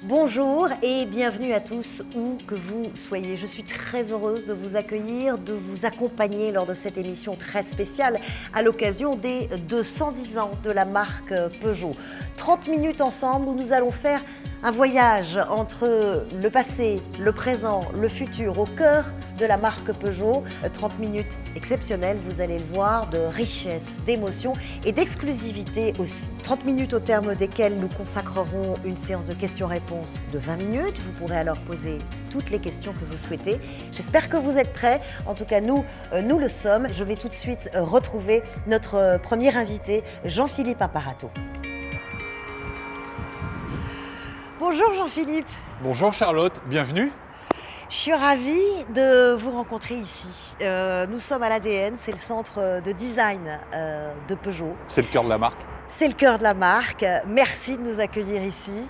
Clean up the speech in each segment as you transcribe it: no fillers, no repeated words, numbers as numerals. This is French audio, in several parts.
Bonjour et bienvenue à tous, où que vous soyez. Je suis très heureuse de vous accueillir, de vous accompagner lors de cette émission très spéciale à l'occasion des 210 ans de la marque Peugeot. 30 minutes ensemble où nous allons faire un voyage entre le passé, le présent, le futur, au cœur de la marque Peugeot. 30 minutes exceptionnelles, vous allez le voir, de richesse, d'émotion et d'exclusivité aussi. 30 minutes au terme desquelles nous consacrerons une séance de questions-réponses de 20 minutes. Vous pourrez alors poser toutes les questions que vous souhaitez. J'espère que vous êtes prêts. En tout cas, nous le sommes. Je vais tout de suite retrouver notre premier invité, Jean-Philippe Imparato. Bonjour Jean-Philippe. Bonjour Charlotte, bienvenue. Je suis ravie de vous rencontrer ici. Nous sommes à l'ADN, c'est le centre de design de Peugeot. C'est le cœur de la marque. C'est le cœur de la marque. Merci de nous accueillir ici.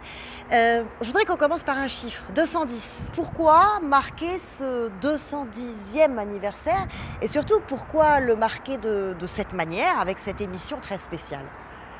Je voudrais qu'on commence par un chiffre, 210. Pourquoi marquer ce 210e anniversaire et surtout pourquoi le marquer de cette manière avec cette émission très spéciale?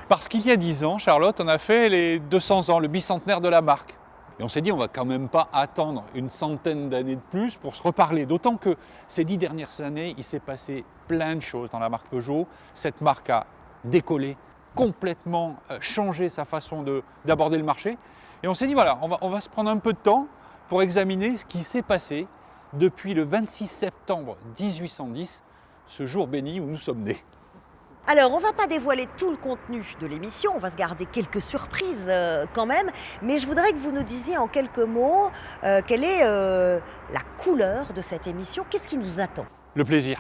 Parce qu'il y a 10 ans, Charlotte, on a fait les 200 ans, le bicentenaire de la marque. Et on s'est dit, on va quand même pas attendre une centaine d'années de plus pour se reparler. D'autant que ces 10 dernières années, il s'est passé plein de choses dans la marque Peugeot. Cette marque a décollé, complètement changé sa façon d'aborder le marché. Et on s'est dit, voilà, on va se prendre un peu de temps pour examiner ce qui s'est passé depuis le 26 septembre 1810, ce jour béni où nous sommes nés. Alors, on ne va pas dévoiler tout le contenu de l'émission, on va se garder quelques surprises quand même, mais je voudrais que vous nous disiez en quelques mots quelle est la couleur de cette émission, qu'est-ce qui nous attend? Le plaisir,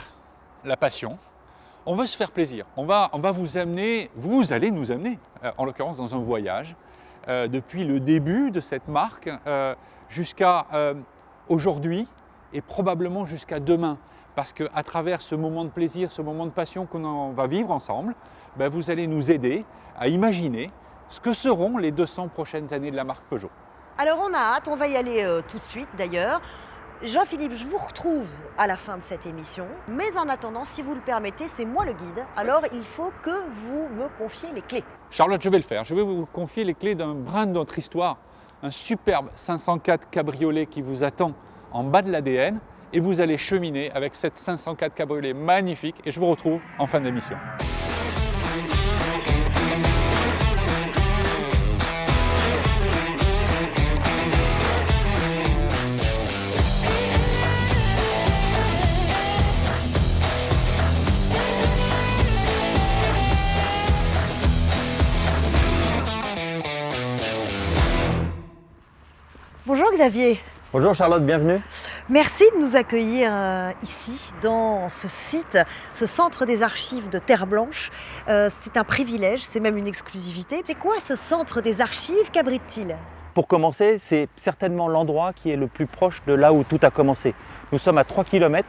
la passion. On veut se faire plaisir, on va vous amener, vous allez nous amener, en l'occurrence dans un voyage, depuis le début de cette marque jusqu'à aujourd'hui et probablement jusqu'à demain. Parce qu'à travers ce moment de plaisir, ce moment de passion qu'on va vivre ensemble, vous allez nous aider à imaginer ce que seront les 200 prochaines années de la marque Peugeot. Alors on a hâte, on va y aller tout de suite d'ailleurs. Jean-Philippe, je vous retrouve à la fin de cette émission, mais en attendant, si vous le permettez, c'est moi le guide, alors il faut que vous me confiez les clés. Charlotte, je vais le faire, je vais vous confier les clés d'un brin de notre histoire, un superbe 504 cabriolet qui vous attend en bas de l'ADN. Et vous allez cheminer avec cette 504 cabriolet magnifique et je vous retrouve en fin d'émission. Bonjour Xavier. Bonjour Charlotte, bienvenue. Merci de nous accueillir ici, dans ce site, ce centre des archives de Terre Blanche. C'est un privilège, c'est même une exclusivité. C'est quoi ce centre des archives? Qu'abrite-t-il? Pour commencer, c'est certainement l'endroit qui est le plus proche de là où tout a commencé. Nous sommes à 3 km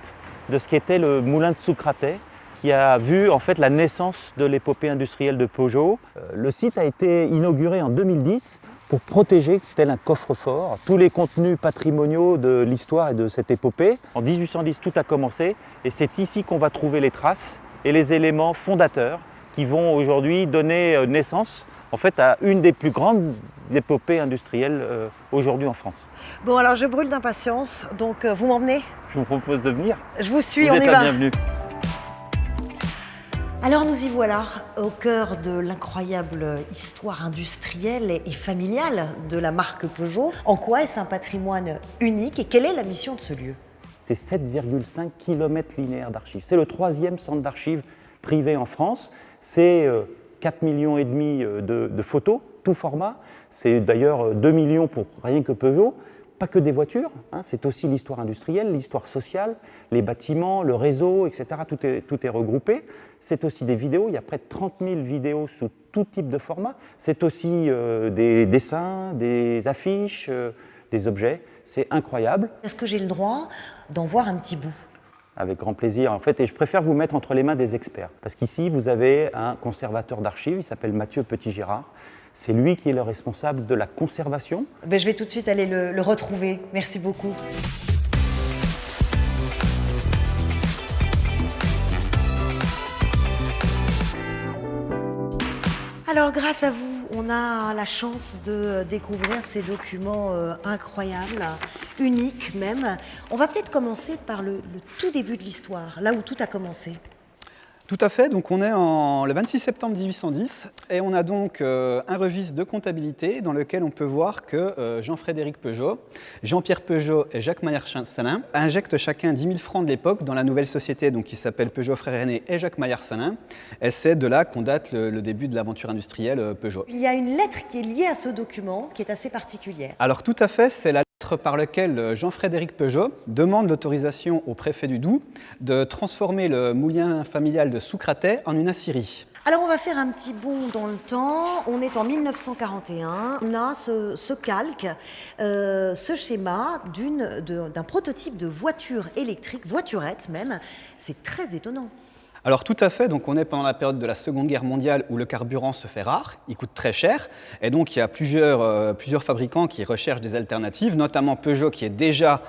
de ce qu'était le moulin de Soucratet, qui a vu en fait la naissance de l'épopée industrielle de Peugeot. Le site a été inauguré en 2010 pour protéger, tel un coffre-fort, tous les contenus patrimoniaux de l'histoire et de cette épopée. En 1810, tout a commencé et c'est ici qu'on va trouver les traces et les éléments fondateurs qui vont aujourd'hui donner naissance en fait, à une des plus grandes épopées industrielles aujourd'hui en France. Bon, alors je brûle d'impatience, donc vous m'emmenez? Je vous propose de venir. Je vous suis, vous on êtes y la va. bienvenue. Alors nous y voilà, au cœur de l'incroyable histoire industrielle et familiale de la marque Peugeot. En quoi est-ce un patrimoine unique et quelle est la mission de ce lieu? C'est 7,5 km linéaires d'archives. C'est le 3e centre d'archives privé en France. C'est 4,5 millions de photos, tout format. C'est d'ailleurs 2 millions pour rien que Peugeot. Pas que des voitures, hein, c'est aussi l'histoire industrielle, l'histoire sociale, les bâtiments, le réseau, etc. Tout est regroupé. C'est aussi des vidéos, il y a près de 30 000 vidéos sous tout type de format. C'est aussi des dessins, des affiches, des objets. C'est incroyable. Est-ce que j'ai le droit d'en voir un petit bout? Avec grand plaisir, en fait, et je préfère vous mettre entre les mains des experts. Parce qu'ici, vous avez un conservateur d'archives, il s'appelle Mathieu Petit-Girard. C'est lui qui est le responsable de la conservation. Je vais tout de suite aller le retrouver. Merci beaucoup. Alors, grâce à vous, on a la chance de découvrir ces documents incroyables, uniques même. On va peut-être commencer par le tout début de l'histoire, là où tout a commencé. Tout à fait, donc on est le 26 septembre 1810 et on a donc un registre de comptabilité dans lequel on peut voir que Jean-Frédéric Peugeot, Jean-Pierre Peugeot et Jacques Maillard-Salin injectent chacun 10 000 francs de l'époque dans la nouvelle société donc, qui s'appelle Peugeot Frères Aînés et Jacques Maillard-Salin. Et c'est de là qu'on date le début de l'aventure industrielle Peugeot. Il y a une lettre qui est liée à ce document qui est assez particulière. Alors tout à fait, c'est la lettre par laquelle Jean-Frédéric Peugeot demande l'autorisation au préfet du Doubs de transformer le moulin familial de Soucratet en une aciérie. Alors on va faire un petit bond dans le temps, on est en 1941, on a ce calque, ce schéma d'un prototype de voiture électrique, voiturette même, c'est très étonnant. Alors tout à fait, donc on est pendant la période de la Seconde Guerre mondiale où le carburant se fait rare, il coûte très cher, et donc il y a plusieurs fabricants qui recherchent des alternatives, notamment Peugeot qui est déjà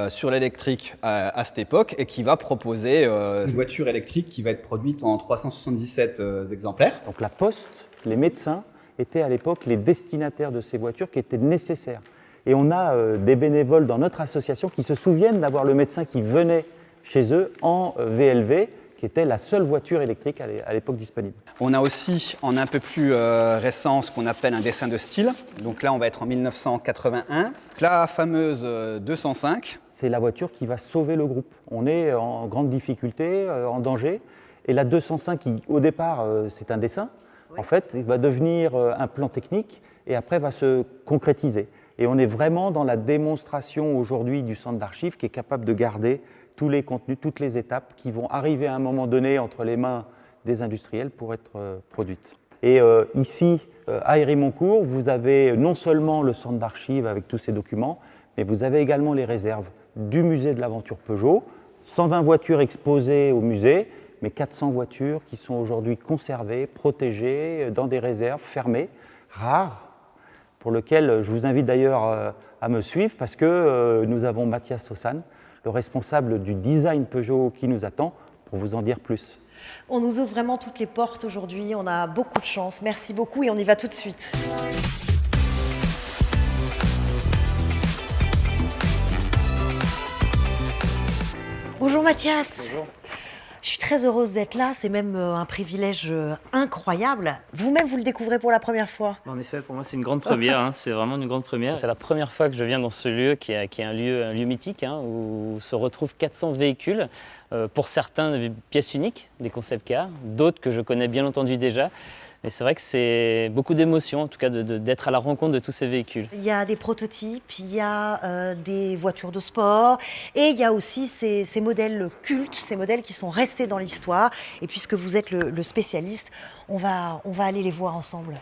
sur l'électrique à cette époque et qui va proposer une voiture électrique qui va être produite en 377 exemplaires. Donc la Poste, les médecins étaient à l'époque les destinataires de ces voitures qui étaient nécessaires. Et on a des bénévoles dans notre association qui se souviennent d'avoir le médecin qui venait chez eux en VLV, qui était la seule voiture électrique à l'époque disponible. On a aussi, en un peu plus récent, ce qu'on appelle un dessin de style. Donc là, on va être en 1981. La fameuse 205. C'est la voiture qui va sauver le groupe. On est en grande difficulté, en danger. Et la 205, qui, au départ, c'est un dessin, en fait, il va devenir un plan technique et après va se concrétiser. Et on est vraiment dans la démonstration aujourd'hui du centre d'archives qui est capable de garder tous les contenus, toutes les étapes qui vont arriver à un moment donné entre les mains des industriels pour être produites. Et ici, à Hérimoncourt, vous avez non seulement le centre d'archives avec tous ces documents, mais vous avez également les réserves du musée de l'aventure Peugeot, 120 voitures exposées au musée, mais 400 voitures qui sont aujourd'hui conservées, protégées, dans des réserves fermées, rares, pour lesquelles je vous invite d'ailleurs à me suivre, parce que nous avons Mathias Sossan, le responsable du design Peugeot qui nous attend pour vous en dire plus. On nous ouvre vraiment toutes les portes aujourd'hui, on a beaucoup de chance. Merci beaucoup et on y va tout de suite. Bonjour Mathias. Bonjour. Je suis très heureuse d'être là, c'est même un privilège incroyable. Vous-même, vous le découvrez pour la première fois? En effet, pour moi, c'est une grande première, hein, c'est vraiment une grande première. C'est la première fois que je viens dans ce lieu qui est un lieu mythique, hein, où se retrouvent 400 véhicules, pour certains des pièces uniques, des concept cars, d'autres que je connais bien entendu déjà. Mais c'est vrai que c'est beaucoup d'émotions, en tout cas, d'être à la rencontre de tous ces véhicules. Il y a des prototypes, il y a des voitures de sport et il y a aussi ces modèles cultes, ces modèles qui sont restés dans l'histoire. Et puisque vous êtes le spécialiste, on va aller les voir ensemble.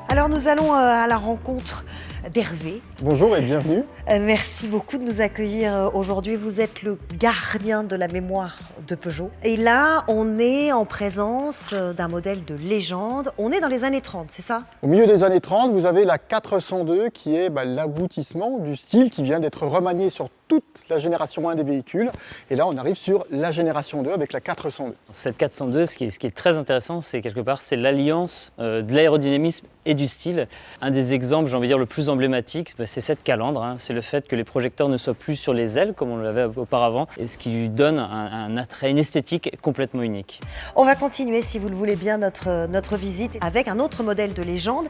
Alors nous allons à la rencontre d'Hervé. Bonjour et bienvenue. Merci beaucoup de nous accueillir aujourd'hui. Vous êtes le gardien de la mémoire de Peugeot. Et là, on est en présence d'un modèle de légende. On est dans les années 30, c'est ça? Au milieu des années 30, vous avez la 402 qui est l'aboutissement du style qui vient d'être remanié sur toute la génération 1 des véhicules. Et là, on arrive sur la génération 2 avec la 402. Cette 402, ce qui est très intéressant, c'est quelque part, c'est l'alliance de l'aérodynamisme et du style. Un des exemples, j'ai envie de dire, le plus emblématique, c'est cette calandre. Hein. C'est le fait que les projecteurs ne soient plus sur les ailes, comme on l'avait auparavant, et ce qui lui donne un attrait, une esthétique complètement unique. On va continuer, si vous le voulez bien, notre visite avec un autre modèle de légende,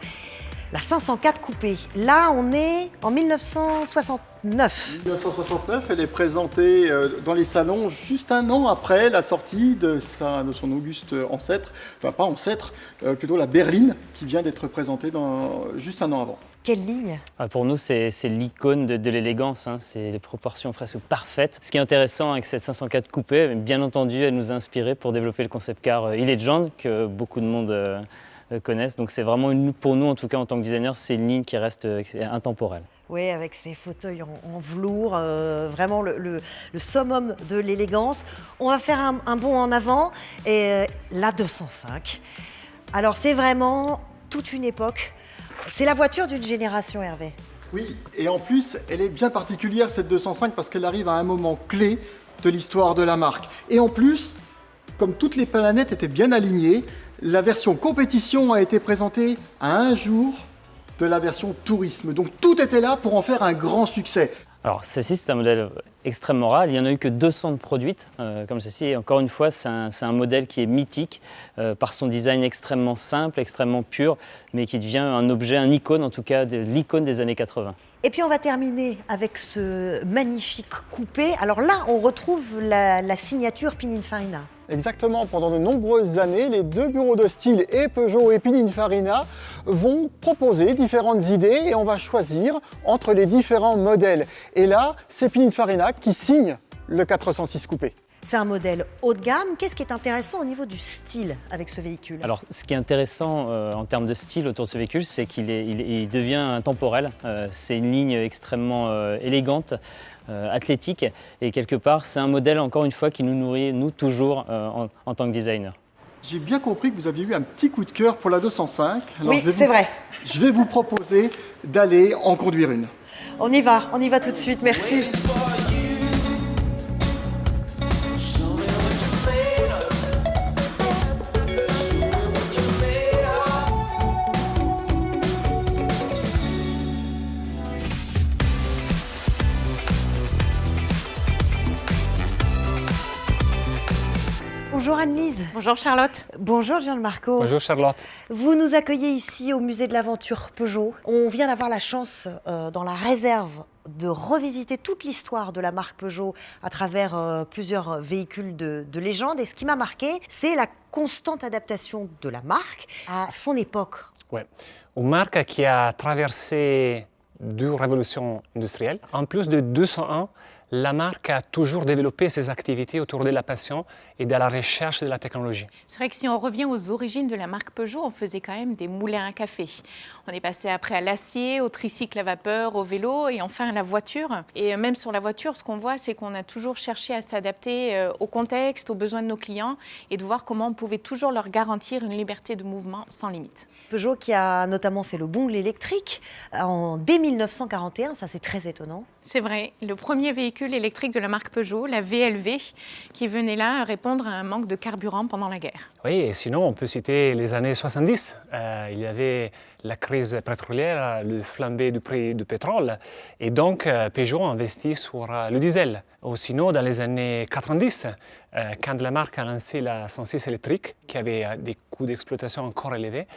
la 504 coupée. Là, on est en 1969. 1969, elle est présentée dans les salons juste un an après la sortie de son auguste ancêtre, enfin pas ancêtre, plutôt la berline qui vient d'être présentée juste un an avant. Quelle ligne? Pour nous, c'est l'icône de l'élégance, hein. C'est des proportions presque parfaites. Ce qui est intéressant avec cette 504 coupée, bien entendu, elle nous a inspiré pour développer le concept car e-Legend que beaucoup de monde connaissent. Donc c'est vraiment, pour nous en tout cas en tant que designer, c'est une ligne qui reste intemporelle. Oui, avec ces fauteuils en velours, vraiment le summum de l'élégance. On va faire un bond en avant et la 205. Alors c'est vraiment toute une époque. C'est la voiture d'une génération, Hervé. Oui, et en plus, elle est bien particulière cette 205 parce qu'elle arrive à un moment clé de l'histoire de la marque. Et en plus, comme toutes les planètes étaient bien alignées, La version compétition a été présentée à un jour de la version tourisme. Donc tout était là pour en faire un grand succès. Alors celle-ci, c'est un modèle extrêmement rare. Il n'y en a eu que 200 de produites comme celle-ci. Et encore une fois, c'est un modèle qui est mythique par son design extrêmement simple, extrêmement pur, mais qui devient un objet, un icône en tout cas, l'icône des années 80. Et puis on va terminer avec ce magnifique coupé. Alors là, on retrouve la signature Pininfarina. Exactement, pendant de nombreuses années, les deux bureaux de style et Peugeot et Pininfarina vont proposer différentes idées et on va choisir entre les différents modèles. Et là, c'est Pininfarina qui signe le 406 coupé. C'est un modèle haut de gamme. Qu'est-ce qui est intéressant au niveau du style avec ce véhicule? Alors, ce qui est intéressant en termes de style autour de ce véhicule, c'est qu'il devient intemporel. C'est une ligne extrêmement élégante, athlétique, et quelque part, c'est un modèle, encore une fois, qui nous nourrit, nous, toujours, en tant que designer. J'ai bien compris que vous aviez eu un petit coup de cœur pour la 205. Alors, oui, c'est vrai. Je vais vous proposer d'aller en conduire une. On y va tout de suite, merci. Bonjour Anne-Lise. Bonjour Charlotte. Bonjour Gianmarco. Bonjour Charlotte. Vous nous accueillez ici au musée de l'aventure Peugeot. On vient d'avoir la chance dans la réserve de revisiter toute l'histoire de la marque Peugeot à travers plusieurs véhicules de légende. Et ce qui m'a marqué, c'est la constante adaptation de la marque à son époque. Ouais. Une marque qui a traversé deux révolutions industrielles. En plus de 200 ans, la marque a toujours développé ses activités autour de la passion et de la recherche de la technologie. C'est vrai que si on revient aux origines de la marque Peugeot, on faisait quand même des moulins à café. On est passé après à l'acier, au tricycle à vapeur, au vélo et enfin à la voiture. Et même sur la voiture, ce qu'on voit, c'est qu'on a toujours cherché à s'adapter au contexte, aux besoins de nos clients et de voir comment on pouvait toujours leur garantir une liberté de mouvement sans limite. Peugeot qui a notamment fait le bond de l'électrique dès 1941, ça c'est très étonnant. C'est vrai, le premier véhicule électrique de la marque Peugeot, la VLV, qui venait là répondre à un manque de carburant pendant la guerre. Oui, et sinon on peut citer les années 70. Il y avait la crise pétrolière, le flambé du prix du pétrole, et donc Peugeot a investi sur le diesel. Ou sinon, dans les années 90, quand la marque a lancé la 106 électrique, qui avait des coûts d'exploitation encore élevés,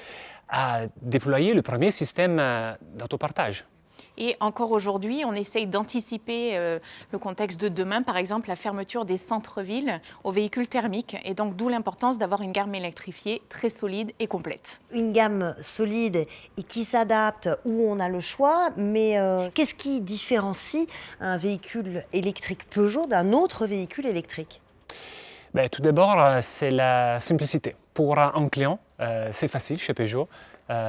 a déployé le premier système d'autopartage. Et encore aujourd'hui, on essaye d'anticiper le contexte de demain, par exemple la fermeture des centres-villes aux véhicules thermiques. Et donc d'où l'importance d'avoir une gamme électrifiée très solide et complète. Une gamme solide et qui s'adapte où on a le choix, mais qu'est-ce qui différencie un véhicule électrique Peugeot d'un autre véhicule électrique? Tout d'abord, c'est la simplicité. Pour un client, c'est facile chez Peugeot.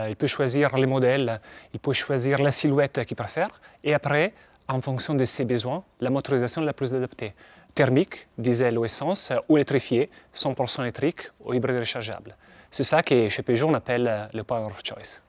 Il peut choisir les modèles, il peut choisir la silhouette qu'il préfère et après, en fonction de ses besoins, la motorisation la plus adaptée. Thermique, diesel ou essence, ou électrifié, 100% électrique ou hybride rechargeable. C'est ça que chez Peugeot on appelle le Power of Choice.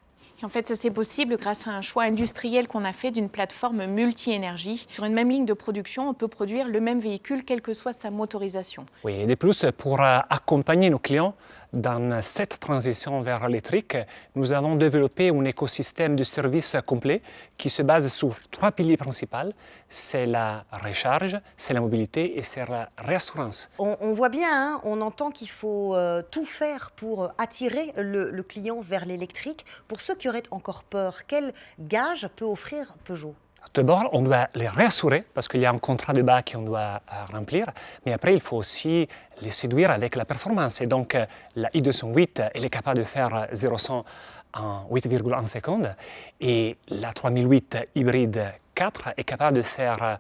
Et en fait, ça c'est possible grâce à un choix industriel qu'on a fait d'une plateforme multi-énergie. Sur une même ligne de production, on peut produire le même véhicule, quelle que soit sa motorisation. Oui, et de plus, pour accompagner nos clients dans cette transition vers l'électrique, nous avons développé un écosystème de services complet qui se base sur 3 piliers principaux. C'est la recharge, c'est la mobilité et c'est la réassurance. On voit bien, hein, on entend qu'il faut tout faire pour attirer le client vers l'électrique. Pour ceux qui auraient encore peur, quel gage peut offrir Peugeot ? D'abord, on doit les rassurer parce qu'il y a un contrat de bac qu'on doit remplir, mais après, il faut aussi les séduire avec la performance. Et donc, la i208, elle est capable de faire 0-100 en 8,1 secondes et la 3008 hybride 4 est capable de faire,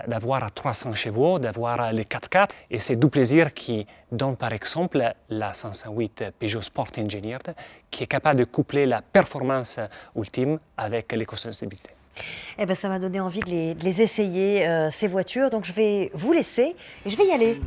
d'avoir 300 chevaux, d'avoir les 4x4. Et c'est du plaisir qui donne par exemple la 508 Peugeot Sport Engineered qui est capable de coupler la performance ultime avec l'éco-sensibilité. Eh ben, ça m'a donné envie de les essayer, ces voitures. Donc je vais vous laisser et je vais y aller.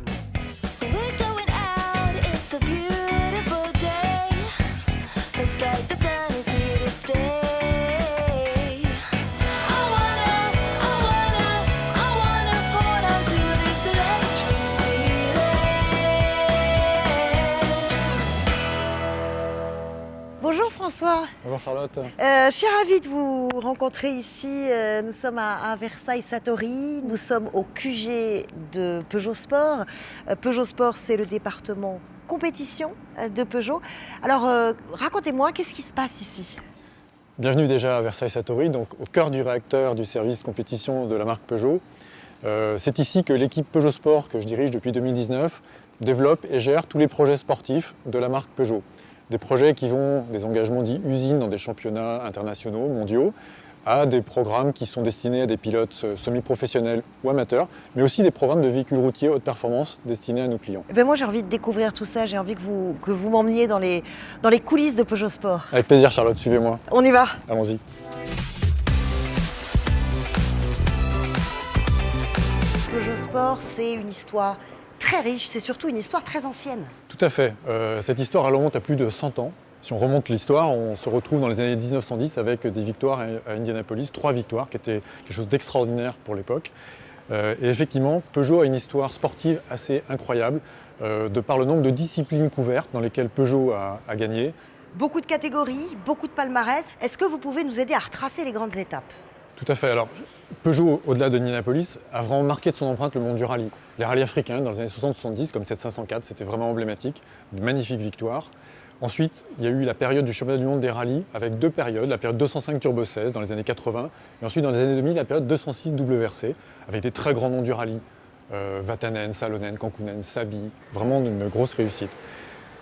François. Bonjour Charlotte. Je suis ravie de vous rencontrer ici. Nous sommes à Versailles-Satori. Nous sommes au QG de Peugeot Sport. Peugeot Sport, c'est le département compétition de Peugeot. Alors, racontez-moi, qu'est-ce qui se passe ici? Bienvenue déjà à Versailles-Satori, donc au cœur du réacteur du service compétition de la marque Peugeot. C'est ici que l'équipe Peugeot Sport, que je dirige depuis 2019, développe et gère tous les projets sportifs de la marque Peugeot. Des projets qui vont des engagements dits usines dans des championnats internationaux, mondiaux, à des programmes qui sont destinés à des pilotes semi-professionnels ou amateurs, mais aussi des programmes de véhicules routiers haute performance destinés à nos clients. Moi, j'ai envie de découvrir tout ça. J'ai envie que vous m'emmeniez dans les coulisses de Peugeot Sport. Avec plaisir Charlotte, suivez-moi. On y va. Allons-y. Peugeot Sport, c'est une histoire très riche. C'est surtout une histoire très ancienne. Tout à fait. Cette histoire elle remonte à plus de 100 ans. Si on remonte l'histoire, on se retrouve dans les années 1910 avec des victoires à Indianapolis, 3 victoires qui étaient quelque chose d'extraordinaire pour l'époque. Et effectivement, Peugeot a une histoire sportive assez incroyable de par le nombre de disciplines couvertes dans lesquelles Peugeot a gagné. Beaucoup de catégories, beaucoup de palmarès. Est-ce que vous pouvez nous aider à retracer les grandes étapes? Tout à fait. Alors, Peugeot, au-delà de Indianapolis, a vraiment marqué de son empreinte le monde du rallye. Les rallyes africains dans les années 60-70, comme cette 504, c'était vraiment emblématique, de magnifiques victoires. Ensuite, il y a eu la période du championnat du monde des rallyes avec 2 périodes, la période 205 Turbo 16 dans les années 80 et ensuite dans les années 2000 la période 206 WRC avec des très grands noms du rallye, Vatanen, Salonen, Kankkunen, Sabi, vraiment une grosse réussite.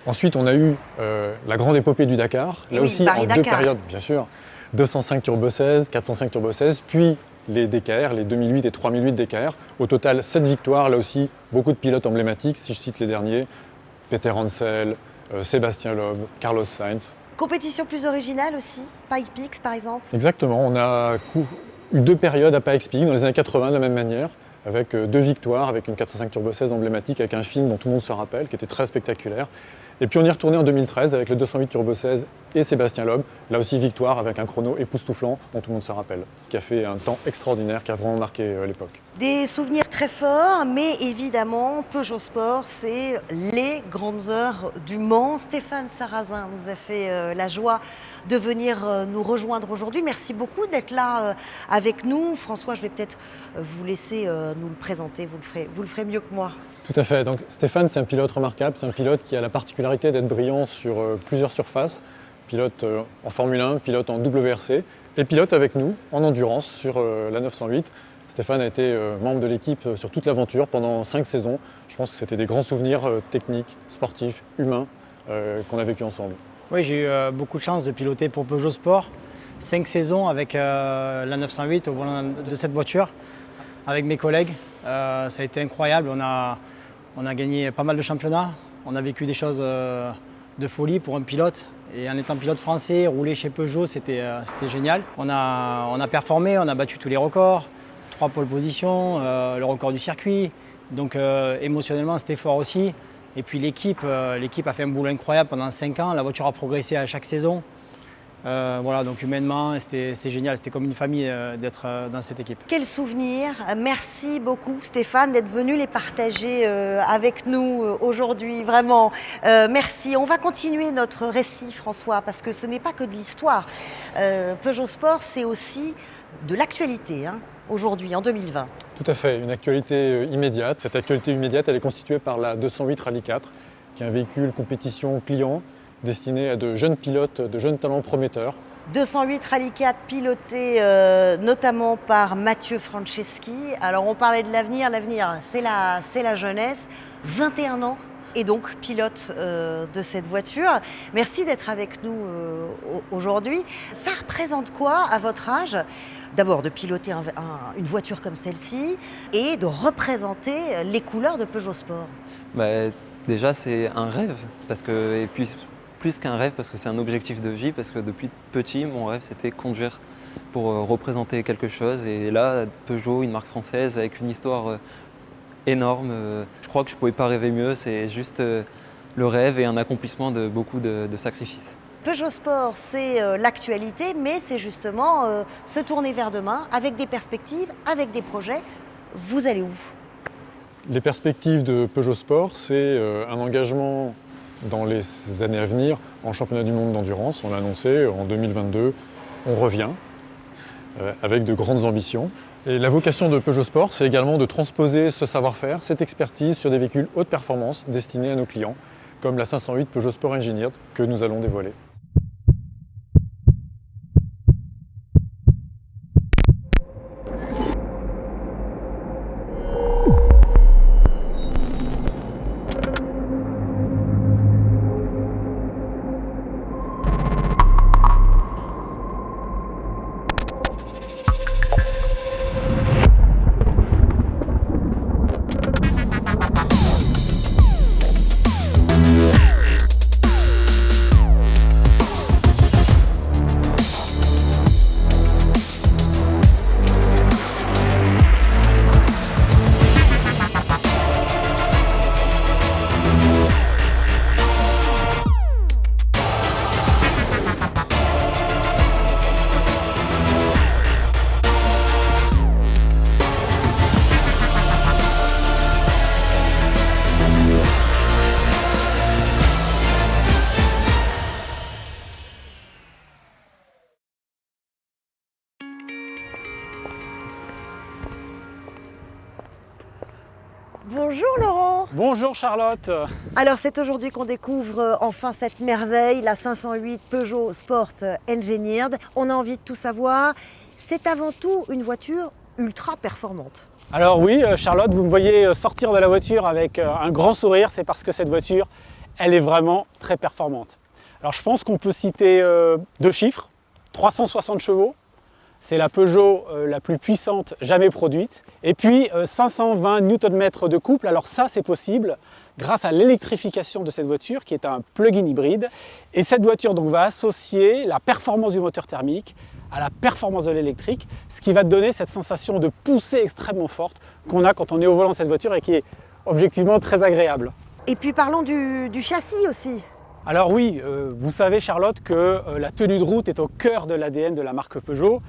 Ensuite, on a eu la grande épopée du Dakar, là aussi en 2 périodes bien sûr, 205 Turbo 16, 405 Turbo 16, puis les DKR, les 2008 et 3008 DKR. Au total, 7 victoires, là aussi beaucoup de pilotes emblématiques, si je cite les derniers, Peter Hansel, Sébastien Loeb, Carlos Sainz. Compétition plus originale aussi, Pikes Peak par exemple? Exactement, on a eu 2 périodes à Pikes Peak dans les années 80 de la même manière, avec 2 victoires, avec une 405 Turbo 16 emblématique, avec un film dont tout le monde se rappelle, qui était très spectaculaire. Et puis on y est retourné en 2013 avec le 208 Turbo 16 et Sébastien Loeb, là aussi victoire avec un chrono époustouflant dont tout le monde se rappelle, qui a fait un temps extraordinaire, qui a vraiment marqué l'époque. Des souvenirs très forts, mais évidemment, Peugeot Sport, c'est les grandes heures du Mans. Stéphane Sarrazin nous a fait la joie de venir nous rejoindre aujourd'hui. Merci beaucoup d'être là avec nous. François, je vais peut-être vous laisser nous le présenter, vous le ferez mieux que moi. Tout à fait. Donc, Stéphane, c'est un pilote remarquable. C'est un pilote qui a la particularité d'être brillant sur plusieurs surfaces. Pilote en Formule 1, pilote en WRC et pilote avec nous en endurance sur la 908. Stéphane a été membre de l'équipe sur toute l'aventure pendant 5 saisons. Je pense que c'était des grands souvenirs techniques, sportifs, humains qu'on a vécu ensemble. Oui, j'ai eu beaucoup de chance de piloter pour Peugeot Sport. 5 saisons avec la 908 au volant de cette voiture, avec mes collègues. Ça a été incroyable. On a gagné pas mal de championnats. On a vécu des choses de folie pour un pilote. Et en étant pilote français, rouler chez Peugeot, c'était génial. On a performé, on a battu tous les records. 3 pole positions, le record du circuit. Donc émotionnellement, c'était fort aussi. Et puis l'équipe a fait un boulot incroyable pendant 5 ans. La voiture a progressé à chaque saison. Voilà, donc humainement, c'était génial. C'était comme une famille d'être dans cette équipe. Quel souvenir. Merci beaucoup Stéphane d'être venu les partager avec nous aujourd'hui. Vraiment, merci. On va continuer notre récit, François, parce que ce n'est pas que de l'histoire. Peugeot Sport, c'est aussi de l'actualité, hein, aujourd'hui, en 2020. Tout à fait, une actualité immédiate. Cette actualité immédiate, elle est constituée par la 208 Rallye 4, qui est un véhicule compétition client destiné à de jeunes pilotes, de jeunes talents prometteurs. 208 Rallye 4 piloté notamment par Mathieu Franceschi. Alors on parlait de l'avenir, c'est la jeunesse, 21 ans et donc pilote de cette voiture. Merci d'être avec nous aujourd'hui. Ça représente quoi à votre âge? D'abord de piloter une voiture comme celle-ci et de représenter les couleurs de Peugeot Sport. Déjà c'est un rêve, et puis plus qu'un rêve parce que c'est un objectif de vie, parce que depuis petit mon rêve c'était conduire pour représenter quelque chose, et là Peugeot, une marque française avec une histoire énorme, je crois que je ne pouvais pas rêver mieux, c'est juste le rêve et un accomplissement de beaucoup de sacrifices. Peugeot Sport, c'est l'actualité, mais c'est justement se tourner vers demain avec des perspectives, avec des projets. Vous allez où? Les perspectives de Peugeot Sport, c'est un engagement dans les années à venir en championnat du monde d'endurance. On l'a annoncé, en 2022, on revient avec de grandes ambitions. Et la vocation de Peugeot Sport, c'est également de transposer ce savoir-faire, cette expertise sur des véhicules haute performance destinés à nos clients, comme la 508 Peugeot Sport Engineered que nous allons dévoiler. Bonjour Laurent. Bonjour Charlotte. Alors c'est aujourd'hui qu'on découvre enfin cette merveille, la 508 Peugeot Sport Engineered. On a envie de tout savoir. C'est avant tout une voiture ultra performante. Alors oui Charlotte, vous me voyez sortir de la voiture avec un grand sourire, c'est parce que cette voiture, elle est vraiment très performante. Alors je pense qu'on peut citer deux chiffres, 360 chevaux. C'est la Peugeot la plus puissante jamais produite. Et puis 520 Nm de couple. Alors ça, c'est possible grâce à l'électrification de cette voiture qui est un plug-in hybride. Et cette voiture donc, va associer la performance du moteur thermique à la performance de l'électrique, ce qui va donner cette sensation de poussée extrêmement forte qu'on a quand on est au volant de cette voiture et qui est objectivement très agréable. Et puis parlons du châssis aussi. Alors oui, vous savez Charlotte que la tenue de route est au cœur de l'ADN de la marque Peugeot.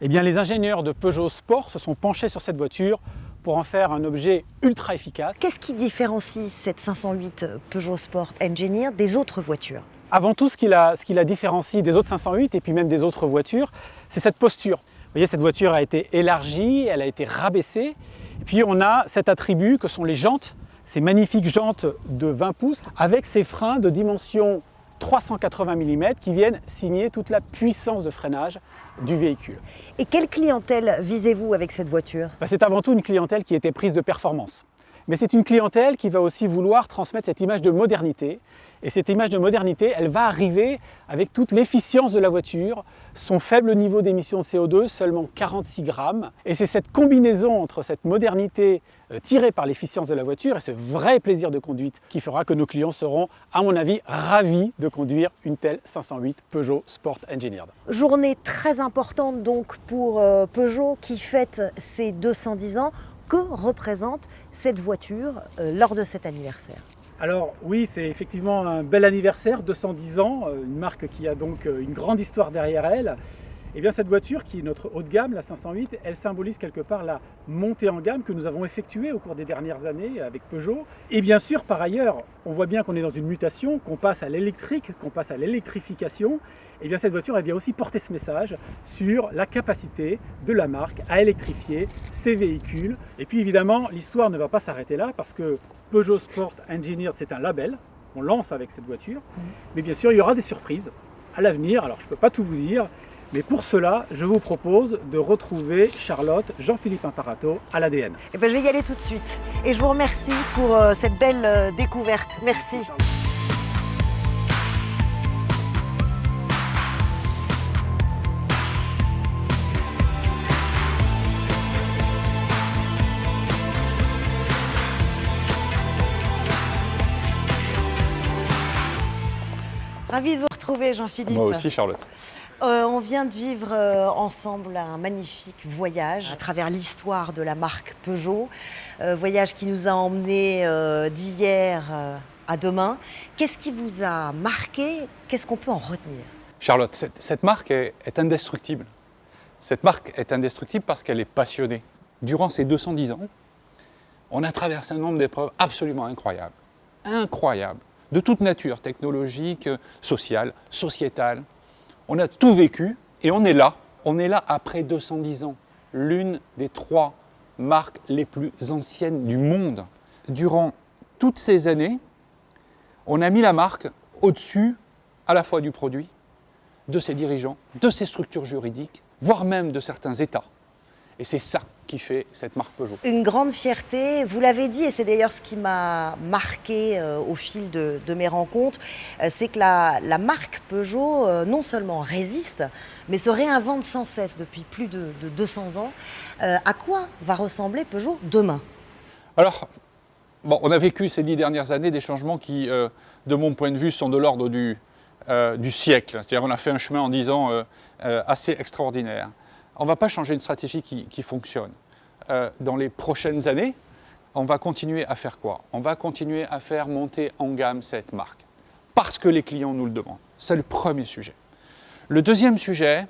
Eh bien, les ingénieurs de Peugeot Sport se sont penchés sur cette voiture pour en faire un objet ultra efficace. Qu'est-ce qui différencie cette 508 Peugeot Sport Engineered des autres voitures? Avant tout, ce qui la différencie des autres 508 et puis même des autres voitures, c'est cette posture. Vous voyez, cette voiture a été élargie, elle a été rabaissée. Et puis on a cet attribut que sont les jantes, ces magnifiques jantes de 20 pouces avec ces freins de dimension 380 mm qui viennent signer toute la puissance de freinage du véhicule. Et quelle clientèle visez-vous avec cette voiture? C'est avant tout une clientèle qui était prise de performance. Mais c'est une clientèle qui va aussi vouloir transmettre cette image de modernité. Et cette image de modernité, elle va arriver avec toute l'efficience de la voiture, son faible niveau d'émission de CO2, seulement 46 grammes. Et c'est cette combinaison entre cette modernité tirée par l'efficience de la voiture et ce vrai plaisir de conduite qui fera que nos clients seront, à mon avis, ravis de conduire une telle 508 Peugeot Sport Engineered. Journée très importante donc pour Peugeot qui fête ses 210 ans. Que représente cette voiture lors de cet anniversaire? Alors oui, c'est effectivement un bel anniversaire, 210 ans, une marque qui a donc une grande histoire derrière elle. Et bien cette voiture qui est notre haut de gamme, la 508, elle symbolise quelque part la montée en gamme que nous avons effectuée au cours des dernières années avec Peugeot. Et bien sûr, par ailleurs, on voit bien qu'on est dans une mutation, qu'on passe à l'électrique, qu'on passe à l'électrification. Et bien cette voiture, elle vient aussi porter ce message sur la capacité de la marque à électrifier ses véhicules. Et puis évidemment, l'histoire ne va pas s'arrêter là parce que Peugeot Sport Engineered, c'est un label qu'on lance avec cette voiture. Mais bien sûr, il y aura des surprises à l'avenir. Alors je ne peux pas tout vous dire. Mais pour cela, je vous propose de retrouver Charlotte, Jean-Philippe Imparato à l'ADN. Eh bien, je vais y aller tout de suite. Et je vous remercie pour cette belle découverte. Merci. Ravi de vous retrouver, Jean-Philippe. Moi aussi, Charlotte. On vient de vivre ensemble un magnifique voyage à travers l'histoire de la marque Peugeot. Voyage qui nous a emmenés d'hier à demain. Qu'est-ce qui vous a marqué? Qu'est-ce qu'on peut en retenir? Charlotte, cette marque est indestructible. Cette marque est indestructible parce qu'elle est passionnée. Durant ces 210 ans, on a traversé un nombre d'épreuves absolument incroyables. Incroyables. de toute nature, technologique, sociale, sociétale. On a tout vécu et on est là après 210 ans, l'une des 3 marques les plus anciennes du monde. Durant toutes ces années, on a mis la marque au-dessus à la fois du produit, de ses dirigeants, de ses structures juridiques, voire même de certains États. Et c'est ça qui fait cette marque Peugeot. Une grande fierté, vous l'avez dit, et c'est d'ailleurs ce qui m'a marqué au fil de mes rencontres, c'est que la marque Peugeot non seulement résiste, mais se réinvente sans cesse depuis plus de 200 ans. À quoi va ressembler Peugeot demain? Alors, bon, on a vécu ces 10 dernières années des changements qui, de mon point de vue, sont de l'ordre du siècle. C'est-à-dire qu'on a fait un chemin en 10 ans assez extraordinaire. On ne va pas changer une stratégie qui fonctionne. Dans les prochaines années, on va continuer à faire quoi? On va continuer à faire monter en gamme cette marque. Parce que les clients nous le demandent. C'est le premier sujet. Le deuxième sujet,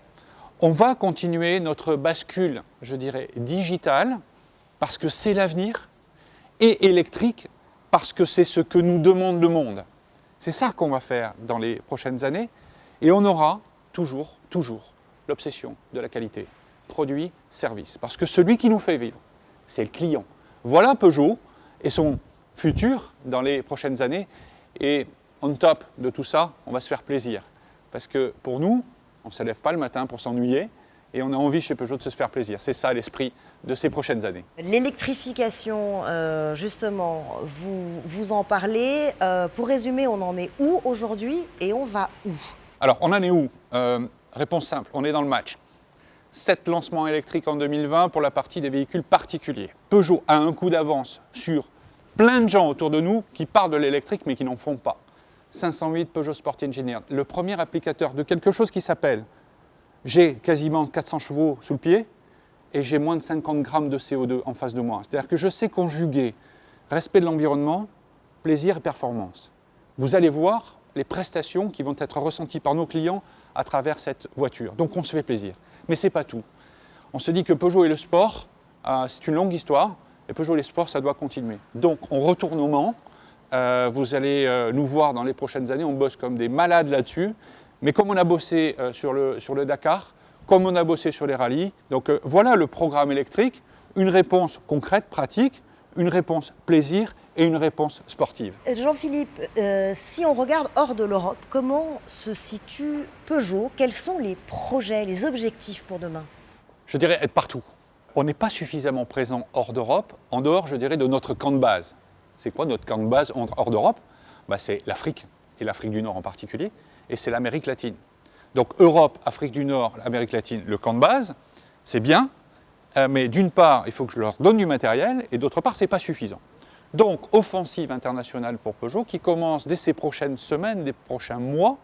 on va continuer notre bascule, je dirais, digitale, parce que c'est l'avenir, et électrique, parce que c'est ce que nous demande le monde. C'est ça qu'on va faire dans les prochaines années, et on aura toujours l'obsession de la qualité. Produit, service. Parce que celui qui nous fait vivre, c'est le client. Voilà Peugeot et son futur dans les prochaines années. Et on top de tout ça, on va se faire plaisir. Parce que pour nous, on ne se lève pas le matin pour s'ennuyer et on a envie chez Peugeot de se faire plaisir. C'est ça l'esprit de ces prochaines années. L'électrification, justement, vous en parlez. Pour résumer, on en est où aujourd'hui et on va où? Alors, on en est où? Réponse simple, on est dans le match. 7 lancements électriques en 2020 pour la partie des véhicules particuliers. Peugeot a un coup d'avance sur plein de gens autour de nous qui parlent de l'électrique mais qui n'en font pas. 508 Peugeot Sport Engineer, le premier applicateur de quelque chose qui s'appelle j'ai quasiment 400 chevaux sous le pied et j'ai moins de 50 grammes de CO2 en face de moi. C'est-à-dire que je sais conjuguer respect de l'environnement, plaisir et performance. Vous allez voir les prestations qui vont être ressenties par nos clients à travers cette voiture. Donc on se fait plaisir. Mais ce n'est pas tout. On se dit que Peugeot et le sport, c'est une longue histoire, et Peugeot et le sport, ça doit continuer. Donc on retourne au Mans, vous allez nous voir dans les prochaines années, on bosse comme des malades là-dessus, mais comme on a bossé sur le Dakar, comme on a bossé sur les rallyes, donc voilà le programme électrique, une réponse concrète, pratique, une réponse plaisir et une réponse sportive. Jean-Philippe, si on regarde hors de l'Europe, comment se situe Peugeot? Quels sont les projets, les objectifs pour demain? Je dirais être partout. On n'est pas suffisamment présent hors d'Europe, en dehors, je dirais, de notre camp de base. C'est quoi notre camp de base hors d'Europe? C'est l'Afrique, et l'Afrique du Nord en particulier, et c'est l'Amérique latine. Donc Europe, Afrique du Nord, Amérique latine, le camp de base, c'est bien, mais d'une part, il faut que je leur donne du matériel, et d'autre part, ce n'est pas suffisant. Donc, offensive internationale pour Peugeot qui commence dès ces prochaines semaines, des prochains mois,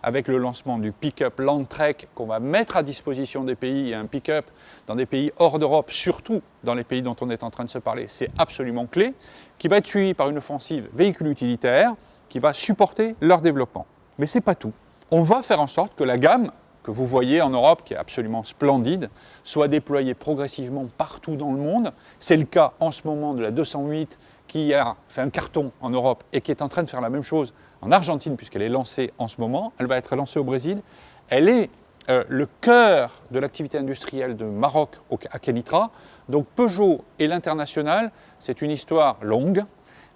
avec le lancement du pick-up Landtrek qu'on va mettre à disposition des pays, et un pick-up dans des pays hors d'Europe, surtout dans les pays dont on est en train de se parler, c'est absolument clé, qui va être suivi par une offensive véhicule utilitaire qui va supporter leur développement. Mais ce n'est pas tout. On va faire en sorte que la gamme que vous voyez en Europe, qui est absolument splendide, soit déployée progressivement partout dans le monde. C'est le cas en ce moment de la 208 qui a fait un carton en Europe et qui est en train de faire la même chose en Argentine puisqu'elle est lancée en ce moment. Elle va être lancée au Brésil. Elle est le cœur de l'activité industrielle de Maroc à Kenitra. Donc Peugeot et l'international, c'est une histoire longue,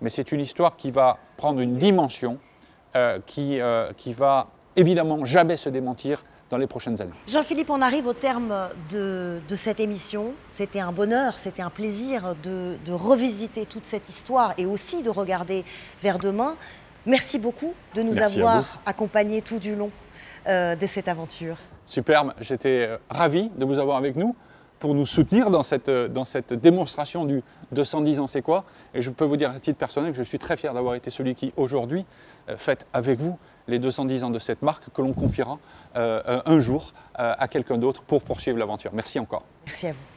mais c'est une histoire qui va prendre une dimension qui va évidemment jamais se démentir dans les prochaines années. Jean-Philippe, on arrive au terme de cette émission. C'était un bonheur, c'était un plaisir de revisiter toute cette histoire et aussi de regarder vers demain. Merci beaucoup de nous avoir accompagnés tout du long de cette aventure. Superbe, j'étais ravi de vous avoir avec nous pour nous soutenir dans cette démonstration du 210 ans c'est quoi. Et je peux vous dire à titre personnel que je suis très fier d'avoir été celui qui aujourd'hui fête avec vous les 210 ans de cette marque que l'on confiera un jour à quelqu'un d'autre pour poursuivre l'aventure. Merci encore. Merci à vous.